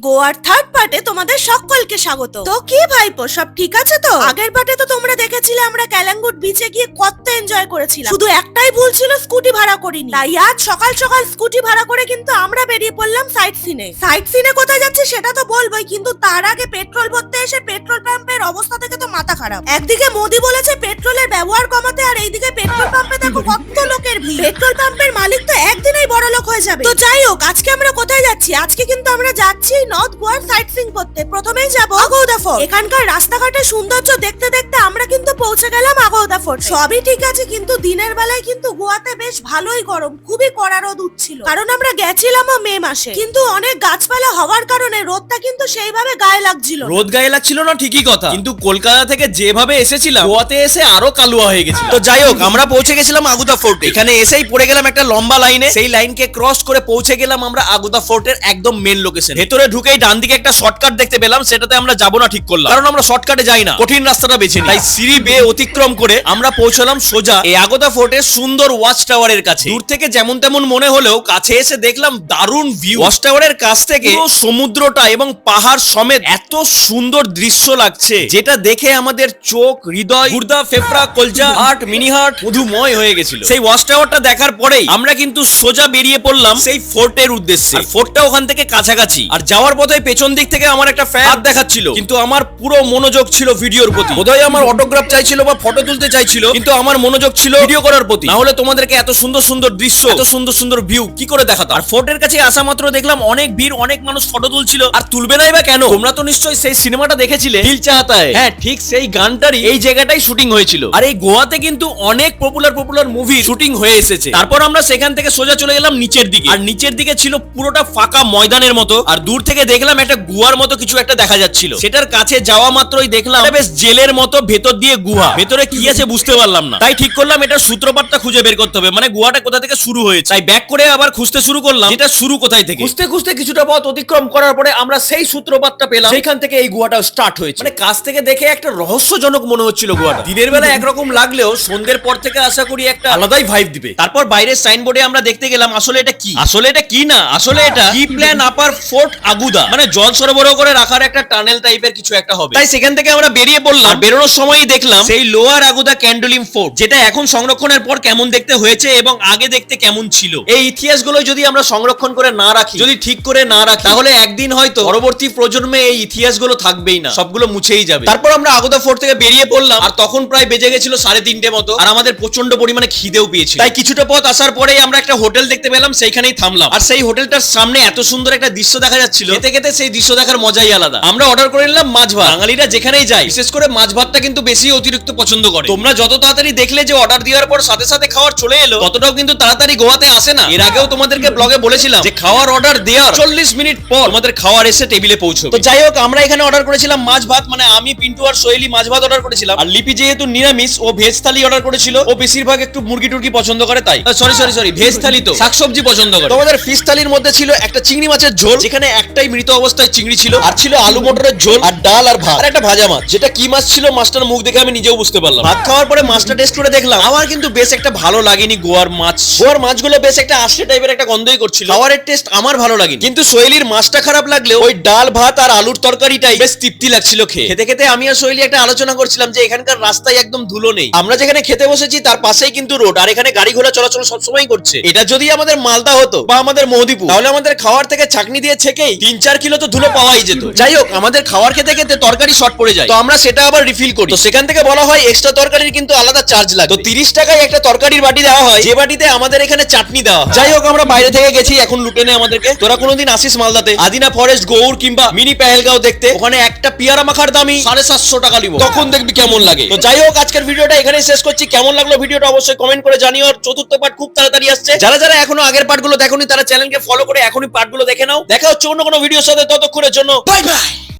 গোয়ার থার্ড পার্টে তোমাদের সকলকে স্বাগত। তো কি ভাইপো, সব ঠিক আছে তো? আগের পার্টে তো তোমরা দেখেছিলে আমরা ক্যালাঙ্গুট বিচে গিয়ে কত এনজয় করেছিলাম, শুধু একটাই ভুল ছিল স্কুটি ভাড়া করিনি। তাই আজ সকাল সকাল স্কুটি ভাড়া করে কিন্তু আমরা বেরিয়ে পড়লাম সাইট সিনে। সাইট সিনে কোথায় যাচ্ছে সেটা তো বলবোই, কিন্তু তার আগে পেট্রোল ভরতে এসে পেট্রোল পাম্পের অবস্থা থেকে তো মাথা খারাপ। একদিকে মোদি বলেছে পেট্রোলের ব্যবহার কমাতে, আর এইদিকে পেট্রোল পাম্পে দেখো কত লোকের ভিড়। পেট্রোল পাম্পের মালিক তো একদিনেই বড় লোক হয়ে যাবে। তো যাই হোক, আজকে আমরা কোথায় যাচ্ছি? আজকে কিন্তু আমরা যাচ্ছি নর্থ গোয়ার সাইট সিইং করতে। প্রথমেই যাব আগৌদা ফোর্ট। এখানকার রাস্তাঘাটের সৌন্দর্য দেখতে দেখতে আমরা কিন্তু পৌঁছে গেলাম আগৌদা ফোর্ট। সবই ঠিক আছে, কিন্তু দিনের বেলায় কিন্তু গোয়াতে বেশ ভালোই গরম, খুবই কড়া রোদ উঠছিল, কারণ আমরা গেছিলাম মে মাসে। কিন্তু অনেক গাছপালা হওয়ার কারণে রোদটা কিন্তু সেইভাবে গায়ে লাগছিল। রোদ গায়ে লাগছিল না ঠিকই কথা, কিন্তু কলকাতা থেকে যেভাবে এসেছিলাম গোয়াতে এসে আরো কালুয়া হয়ে গেছে। তো যাই হোক, আমরা পৌঁছে গেছিলাম আগৌদা ফোর্টে। এখানে এসেই পড়ে গেলাম একটা লম্বা লাইনে। সেই লাইনকে ক্রস করে পৌঁছে গেলাম আমরা আগৌদা ফোর্টের একদম মেন লোকেশন। ভেতরে ঢুকেই ডান দিকে একটা শর্টকাট দেখতে পেলাম, সেটাতে আমরা যাবো না ঠিক করলাম, কারণ আমরা শর্টকাটে যাই না, কঠিন রাস্তাটা বেছে নিই। তাই সিঁড়ি বেয়ে অতিক্রম করে আমরা পৌঁছলাম সোজা এই আগৌদা ফোর্টের সুন্দর ওয়াচ টাওয়ারের কাছে। দূর থেকে যেমন তেমন মনে হলেও কাছে এসে দেখলাম দারুণ ভিউ। ওয়াচ টাওয়ারের কাছ থেকে পুরো সমুদ্রটা এবং পাহাড় সমেত এত সুন্দর দৃশ্য লাগছে, যেটা দেখে আমাদের চোখ, হৃদয়, গুর্দা, ফেফড়া, কলজা, হার্ট, মিনি হার্ট মধুময় হয়ে গেছিল। সেই ওয়াচ টাওয়ারটা দেখার পরেই আমরা কিন্তু সোজা বেরিয়ে পড়লাম সেই ফোর্টের উদ্দেশ্যে। ফোর্টটা ওখান থেকে কাছাকাছি, আর যাওয়ার পথে পেছন দিক থেকে আমার একটা ফ্যান দেখাচ্ছিল, কিন্তু আমার পুরো মনোযোগ ছিল ভিডিওর প্রতি। বোধহয় আমার অটোগ্রাফ চাইছিল বা ফটো তুলতে চাইছিল, কিন্তু আমার মনোযোগ ছিল ভিডিও করার প্রতি। না হলে তোমাদেরকে এত সুন্দর সুন্দর দৃশ্য, এত সুন্দর সুন্দর ভিউ কি করে দেখাতাম। আর ফোর্টের কাছে আসা মাত্র দেখলাম অনেক ভিড়, অনেক মানুষ ফটো তুলছিল। আর তুলবে নাই বা কেন? তোমরা তো নিশ্চয়ই সেই সিনেমাটা দেখেছিলে দিল চাহতা হ্যায়। হ্যাঁ, ঠিক সেই গানটারই এই জায়গাটাই শুটিং হয়েছিল। আর এই গোয়াতে কিন্তু অনেক পপুলার মুভি শুটিং হয়ে এসেছে। তারপর আমরা সেখান থেকে সোজা চলে গেলাম নিচের দিকে, আর নিচের দিকে ছিল পুরোটা ফাঁকা ময়দানের মতো। আর দূর থেকে দেখলাম একটা গুহার মতো কিছু একটা দেখা যাচ্ছিল। সেটার কাছে যাওয়া মাত্রই দেখলাম বেশ জেলের মতো ভেতর দিয়ে গুহা। ভেতরে কি আছে বুঝতে পারলাম না, তাই ঠিক করলাম এটা সূত্রপাতটা খুঁজে বের করতে হবে, মানে গুহাটা কোথা থেকে শুরু হয়েছে। তাই ব্যাক করে আবার খুঁজতে শুরু করলাম এটা শুরু কোথায় থেকে। খুঁজতে খুঁজতে কিছুটা পথ অতিক্রম করার পরে আমরা সেই সূত্রপাতটা পেলাম, সেখান থেকে এই গুহাটা স্টার্ট হয়েছে। মানে কাছ থেকে দেখে একটা রহস্যজনক মনে হচ্ছিল গুহাটা। দিনের বেলা একরকম লাগলেও সন্ধ্যের পর থেকে আশা করি একটা আলাদাই ভাইব দিবে। তারপর বাইরের সাইনবোর্ডে আমরা দেখতে গেলাম আসলে এটা কি। আসলে এটা কি না, আসলে এটা কি প্ল্যান আপার ফোর্ট আগুদা, মানে জল সরবরাহ করে রাখার একটা টানেল টাইপের কিছু একটা হবে। তাই সেখান থেকে আমরা বেরিয়ে পড়লাম। বেরোনোর সময়ই দেখলাম সেই লোয়ার আগুদা ক্যান্ডোলিম ফোর্ট, যেটা এখন সংরক্ষণের পর কেমন দেখতে হয়েছে এবং আগে দেখতে কেমন ছিল। এই ইতিহাসগুলো যদি আমরা সংরক্ষণ করে না রাখি, যদি ঠিক করে না রাখি, তাহলে একদিন হয়তো পরবর্তী প্রজন্মে এই ইতিহাসগুলো থাকবেই না, সবগুলো মুছেই যাবে। তারপর আমরা আগুদা ফোর্ট থেকে বেরিয়ে পড়লাম, আর তখন প্রায় বেজে গেছিল 3:30 মতো, আর আমাদের প্রচন্ড পরিমাণে খিদেও পেয়েছিল। তাই কিছুটা পথ আসার পরেই আমরা একটা হোটেল দেখতে পেলাম, সেইখানেই থামলাম। আর সেই হোটেলটার সামনে এত সুন্দর একটা দৃশ্য দেখা যাচ্ছিল, খেতে খেতে সেই দৃশ্য দেখার মজাই আলাদা। আমরা অর্ডার করে নিলাম মাছ ভাত। বাঙালিরা যেখানেই যায় বিশেষ করে মাছ ভাতটা কিন্তু বেশি অতিরিক্ত পছন্দ করে। তোমরা যত তাড়াতাড়ি দেখলে যে অর্ডার দেওয়ার পর সাথে সাথে খাবার চলে এলো, ততটাও কিন্তু তাড়াতাড়ি গোয়াতে আসে না। এর আগেও তোমাদেরকে ব্লগে বলেছিলাম যে খাওয়ার অর্ডার দেওয়ার 40 মিনিট পর তোমাদের খাবার এসে টেবিলে পৌঁছবে। তো যাই হোক, আমরা এখানে অর্ডার করেছিলাম মাছ ভাত, মানে আমি, পিন্টু আর সোহেলি মাছ ভাত অর্ডার করেছিলাম। আর লিপি যেহেতু নিরামিষ, ও ভেজ থালি অর্ডার করেছিল। ও বেশিরভাগ একটু মুরগি টুরগি পছন্দ করে, তাই সরি ভেজ থালি তো শাকসবজি পছন্দ করে। তোমাদের ফিশ থালির মধ্যে ছিল একটা চিংড়ি মাছের ঝোল, যেখানে একটাই মৃত অবস্থায় চিংড়ি ছিল, আর ছিল আলু মটরের ঝোল, আর ডাল, আর ভাত, আর একটা ভাজা মাছ। যেটা কি মাছ ছিল মাছটার মুখ দেখে আমি নিজেও বুঝতে পারলাম। ভাত খাওয়ার পরে মাছটা টেস্ট করে দেখলাম, আমার কিন্তু বেশ একটা ভালো লাগেনি গোয়ার মাছ। গোয়ার মাছগুলো বেশ একটা আষ্টে টাইপের একটা গন্ধই করছিল। খাবারের টেস্ট আমার ভালো লাগেনি, কিন্তু সোহেলির মাছটা খারাপ লাগলেও ওই ডাল, ভাত আর আলুর তরকারিটাই বেশ তৃপ্তি লাগছিল খেয়ে। খেতে খেতে আমি আর সোহেলি একটা আলোচনা করছিলাম যে এখানকার রাস্তায় একদম ধুলো নেই। আমরা যেখানে খেতে বসেছি তার পাশেই কিন্তু রোড, আর এখানে গাড়ি ঘোড়া চলাচল সবসময় করছে। এটা যদি আমাদের মালদা হতো বা আমাদের মহদীপুর, তাহলে আমাদের খাওয়ার থেকে ছাকনি দিয়ে ছেকেই 3-4 কিলো তো ধুলো পাওয়াই যেত। যাই হোক, আমাদের খাওয়ার খেতে খেতে তরকারি শর্ট পড়ে যায়, তো আমরা সেটা আবার রিফিল করি। তো সেখান থেকে বলা হয় এক্সট্রা তরকারির কিন্তু আলাদা চার্জ লাগে। তো 30 টাকায় একটা তরকারির বাটি দেওয়া হয়, যে বাটিতে আমাদের এখানে চাটনি দেওয়া। যাই হোক, আমরা বাইরে থেকে গেছি, এখন লুটে নেই আমাদেরকে। তোরা কোনোদিন আসিস মালদাতে আদিনা ফরেস্ট, গৌড় কিংবা মিনি পেহেলগাঁও দেখতে, ওখানে একটা পিয়ারা মাখার দামই 750 টাকা নিব, তখন দেখবি কেমন লাগে। তো যাই হোক, আজকের ভিডিওটা এখানেই শেষ করছি। কেমন লাগলো ভিডিওটা অবশ্যই কমেন্ট করে জানিও। আর চতুর্থ পার্ট খুব তাড়াতাড়ি আসছে। যারা যারা এখনো আগের পার্টগুলো দেখোনি তারা চ্যানেলকে ফলো করে এখনই পার্টগুলো দেখে নাও। দেখা হচ্ছে অন্য কোনো ভিডিওর সাথে, ততক্ষণের জন্য বাই বাই।